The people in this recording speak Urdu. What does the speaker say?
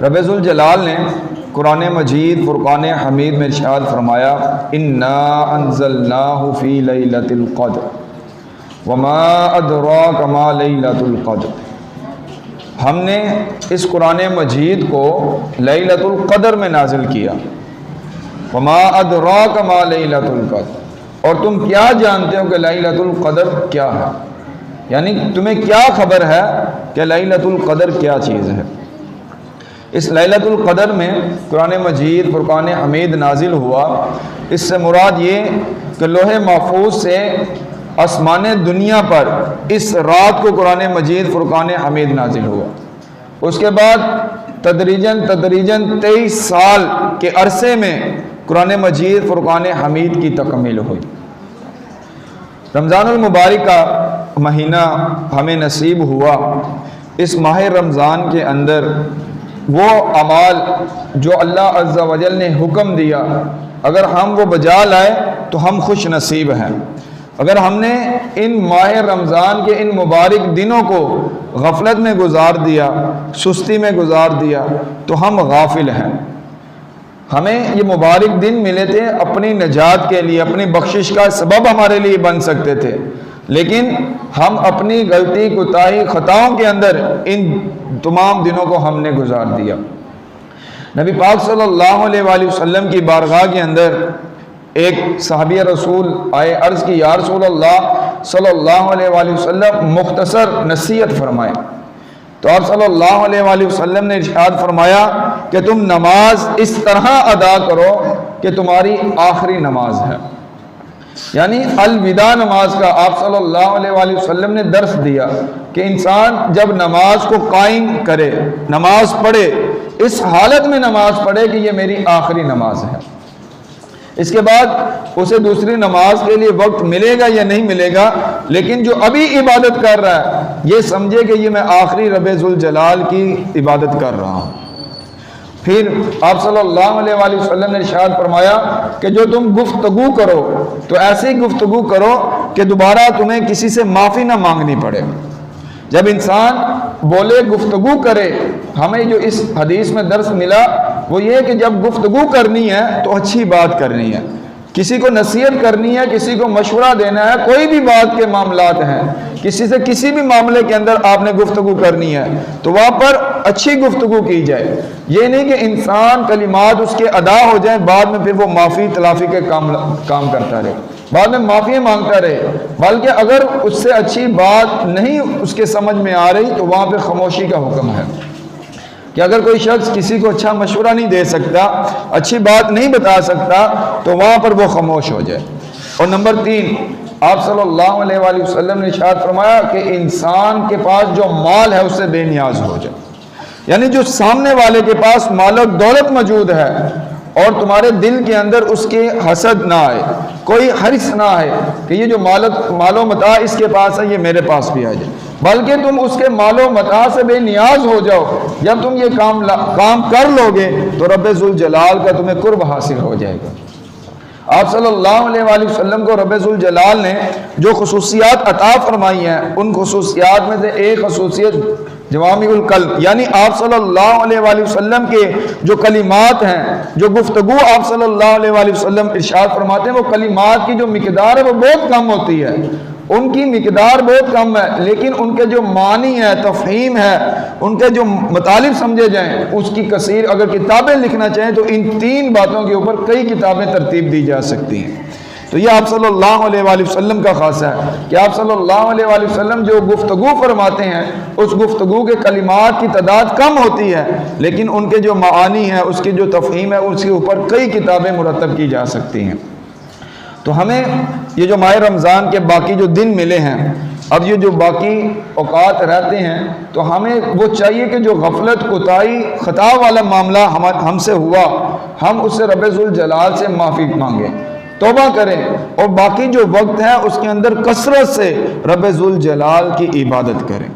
رب ذوالجلال نے قرآن مجید فرقان حمید میں ارشاد فرمایا انا انزلناہ فی لیلۃ القدر وما ادراک ما لیلۃ القدر، ہم نے اس قرآن مجید کو لیلۃ القدر میں نازل کیا۔ وما ادراک ما لیلۃ القدر، اور تم کیا جانتے ہو کہ لیلۃ القدر کیا ہے، یعنی تمہیں کیا خبر ہے کہ لیلۃ القدر کیا چیز ہے۔ اس لیلۃ القدر میں قرآن مجید فرقان حمید نازل ہوا، اس سے مراد یہ کہ لوح محفوظ سے آسمان دنیا پر اس رات کو قرآن مجید فرقان حمید نازل ہوا۔ اس کے بعد تدریجاً 23 سال کے عرصے میں قرآن مجید فرقان حمید کی تکمیل ہوئی۔ رمضان المبارک کا مہینہ ہمیں نصیب ہوا۔ اس ماہ رمضان کے اندر وہ اعمال جو اللہ عز و جل نے حکم دیا، اگر ہم وہ بجا لائے تو ہم خوش نصیب ہیں۔ اگر ہم نے ان ماہ رمضان کے ان مبارک دنوں کو غفلت میں گزار دیا، سستی میں گزار دیا، تو ہم غافل ہیں۔ ہمیں یہ مبارک دن ملے تھے اپنی نجات کے لیے، اپنی بخشش کا سبب ہمارے لیے بن سکتے تھے، لیکن ہم اپنی غلطی کوتاہی خطاؤں کے اندر ان تمام دنوں کو ہم نے گزار دیا۔ نبی پاک صلی اللہ علیہ وآلہ وسلم کی بارگاہ کے اندر ایک صحابی رسول آئے، عرض کی یا رسول اللہ صلی اللہ علیہ وآلہ وسلم مختصر نصیحت فرمائے۔ تو آپ صلی اللہ علیہ وآلہ وسلم نے ارشاد فرمایا کہ تم نماز اس طرح ادا کرو کہ تمہاری آخری نماز ہے، یعنی الوداع نماز کا آپ صلی اللہ علیہ وآلہ وسلم نے درس دیا کہ انسان جب نماز کو قائم کرے، نماز پڑھے، اس حالت میں نماز پڑھے کہ یہ میری آخری نماز ہے۔ اس کے بعد اسے دوسری نماز کے لیے وقت ملے گا یا نہیں ملے گا، لیکن جو ابھی عبادت کر رہا ہے یہ سمجھے کہ یہ میں آخری رب ذوالجلال کی عبادت کر رہا ہوں۔ پھر آپ صلی اللہ علیہ وآلہ وسلم نے ارشاد فرمایا کہ جو تم گفتگو کرو تو ایسی گفتگو کرو کہ دوبارہ تمہیں کسی سے معافی نہ مانگنی پڑے۔ جب انسان بولے، گفتگو کرے، ہمیں جو اس حدیث میں درس ملا وہ یہ کہ جب گفتگو کرنی ہے تو اچھی بات کرنی ہے، کسی کو نصیحت کرنی ہے، کسی کو مشورہ دینا ہے، کوئی بھی بات کے معاملات ہیں، کسی سے کسی بھی معاملے کے اندر آپ نے گفتگو کرنی ہے تو وہاں پر اچھی گفتگو کی جائے۔ یہ نہیں کہ انسان کلمات اس کے ادا ہو جائیں، بعد میں پھر وہ معافی تلافی کے کام کرتا رہے، بعد میں معافی مانگتا رہے، بلکہ اگر اس سے اچھی بات نہیں اس کے سمجھ میں آ رہی تو وہاں پہ خاموشی کا حکم ہے کہ اگر کوئی شخص کسی کو اچھا مشورہ نہیں دے سکتا، اچھی بات نہیں بتا سکتا، تو وہاں پر وہ خاموش ہو جائے۔ اور نمبر 3، آپ صلی اللہ علیہ وآلہ وسلم نے ارشاد فرمایا کہ انسان کے پاس جو مال ہے اس سے بے نیاز ہو جائے، یعنی جو سامنے والے کے پاس مال و دولت موجود ہے اور تمہارے دل کے اندر اس کے حسد نہ آئے، کوئی حرص نہ آئے کہ یہ جو مال و متاع اس کے پاس ہے یہ میرے پاس بھی آ جائے، بلکہ تم اس کے مال و متاع سے بے نیاز ہو جاؤ۔ جب تم یہ کام کر لو گے تو رب ذوالجلال کا تمہیں قرب حاصل ہو جائے گا۔ آپ صلی اللہ علیہ وآلہ وسلم کو رب ذوالجلال نے جو خصوصیات عطا فرمائی ہیں، ان خصوصیات میں سے ایک خصوصیت جوامع القلب، یعنی آپ صلی اللہ علیہ وآلہ وسلم کے جو کلمات ہیں، جو گفتگو آپ صلی اللہ علیہ وآلہ وسلم ارشاد فرماتے ہیں، وہ کلمات کی جو مقدار ہے وہ بہت کم ہوتی ہے، ان کی مقدار بہت کم ہے، لیکن ان کے جو معنی ہے، تفہیم ہے، ان کے جو مطالب سمجھے جائیں اس کی کثیر، اگر کتابیں لکھنا چاہیں تو ان 3 باتوں کے اوپر کئی کتابیں ترتیب دی جا سکتی ہیں۔ تو یہ آپ صلی اللہ علیہ وآلہ وسلم کا خاصہ ہے کہ آپ صلی اللہ علیہ وآلہ وسلم جو گفتگو فرماتے ہیں اس گفتگو کے کلمات کی تعداد کم ہوتی ہے، لیکن ان کے جو معانی ہیں، اس کی جو تفہیم ہے، اس کے اوپر کئی کتابیں مرتب کی جا سکتی ہیں۔ تو ہمیں یہ جو ماہ رمضان کے باقی جو دن ملے ہیں، اب یہ جو باقی اوقات رہتے ہیں، تو ہمیں وہ چاہیے کہ جو غفلت، کوتاہی، خطا والا معاملہ ہم سے ہوا، ہم اس سے رب ذوالجلال سے معافی مانگیں، توبہ کریں، اور باقی جو وقت ہے اس کے اندر کثرت سے رب ذوالجلال کی عبادت کریں۔